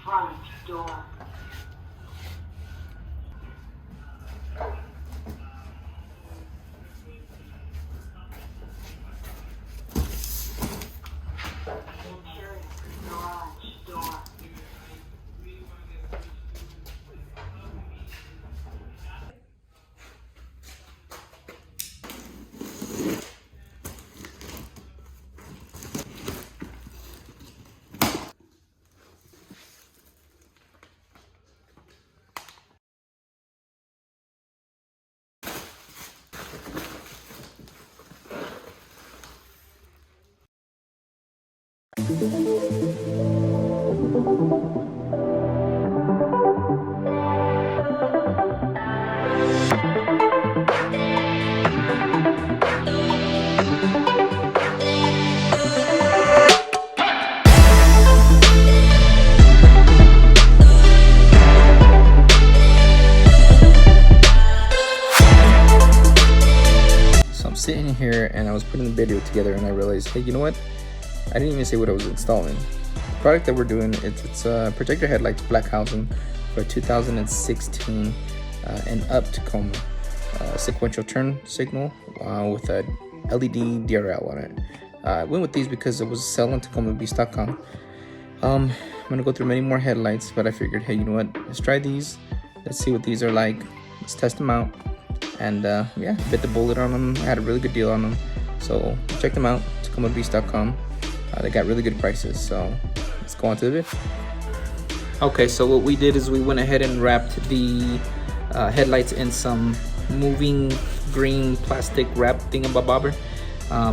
Front door. Sitting here and I was putting the video together and I realized, hey, you know what, I didn't even say what I was installing. The product that we're doing, it's a projector headlights black housing for 2016 and up Tacoma sequential turn signal with a LED DRL on it. I went with these because it was selling TacomaVids.com. I'm gonna go through many more headlights, but I figured, hey, you know what, let's try these, let's see what these are like, let's test them out. And yeah, bit the bullet on them. I had a really good deal on them, so check them out, TacomaVids.com. They got really good prices, so let's go on to the vid. Okay, so what we did is we went ahead and wrapped the headlights in some moving green plastic wrap thingamabobber,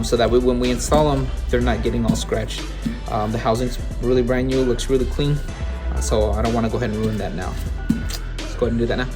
so that way when we install them, they're not getting all scratched. The housing's really brand new, looks really clean, so I don't want to go ahead and ruin that now. Let's go ahead and do that now.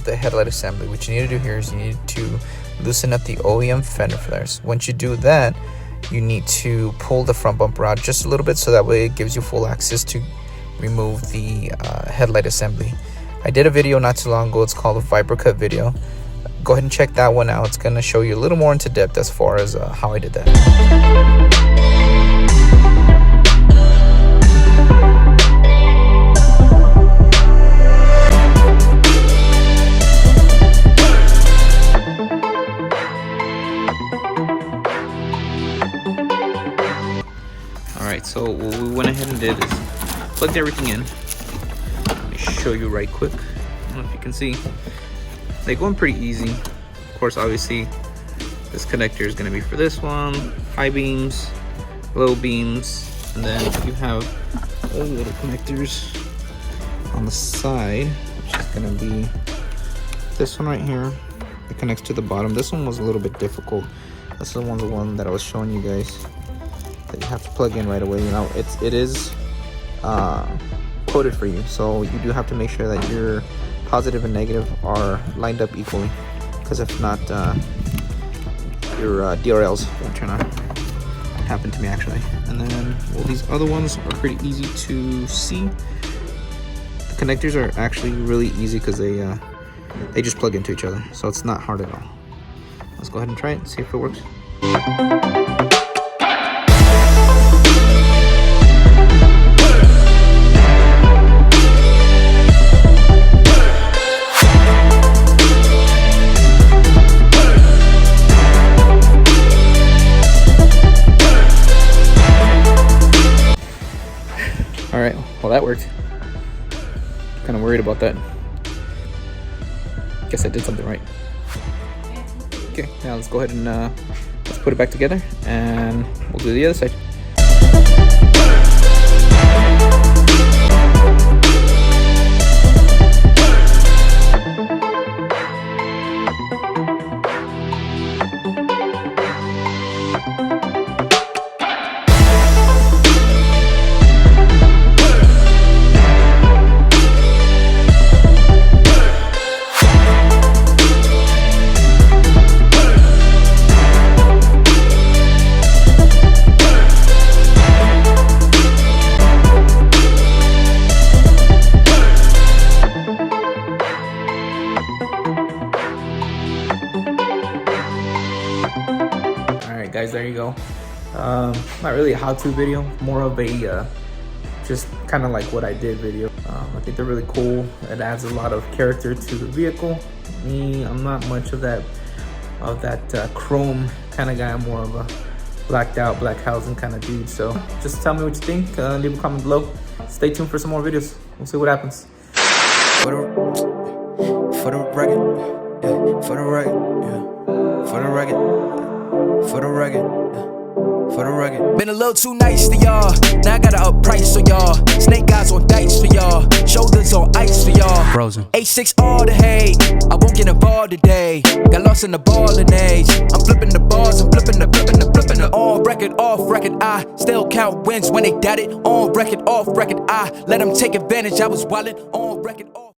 Headlight assembly, what you need to do here is you need to loosen up the OEM fender flares. Once you do that, you need to pull the front bumper out just a little bit, so that way it gives you full access to remove the headlight assembly. I did a video not too long ago, it's called a Vibra Cut video. go ahead and check that one out. It's gonna show you a little more into depth as far as how I did that. Alright, so what we went ahead and did is plugged everything in. Let me show you right quick. I don't know if you can see. They go in pretty easy. Of course, obviously, this connector is going to be for this one. High beams, low beams, and then you have those little connectors on the side, which is going to be this one right here. It connects to the bottom. This one was a little bit difficult. This is the one that I was showing you guys, that you have to plug in right away. You know, it is coded for you, so you do have to make sure that your positive and negative are lined up equally, because if not, your DRLs won't turn on. That happened to me actually. And then, well, these other ones are pretty easy to see. The connectors are actually really easy because they just plug into each other, so it's not hard at all. Let's go ahead and try it and see if it works. All right, well that worked. Kind of worried about that. Guess I did something right. Okay, now let's go ahead and let's put it back together, and we'll do the other side. Guys, there you go. Not really a how-to video, more of a just kind of like what I did video. I think they're really cool. It adds a lot of character to the vehicle. Me, I'm not much of that chrome kind of guy. I'm more of a blacked out, black housing kind of dude. So just tell me what you think. Leave a comment below. Stay tuned for some more videos. We'll see what happens. For the record, yeah. For the record, yeah. For the record. For the rugged, for the rugged. Been a little too nice to y'all. Now I gotta up price for y'all. Snake eyes on dice for y'all. Shoulders on ice for y'all. Frozen. A6 all the hate. I won't get involved today. Got lost in the ball and age. I'm flipping the bars. I'm flipping the. On record, off record. I still count wins when they doubt it. On record, off record. I let them take advantage. I was wildin'. On record, off.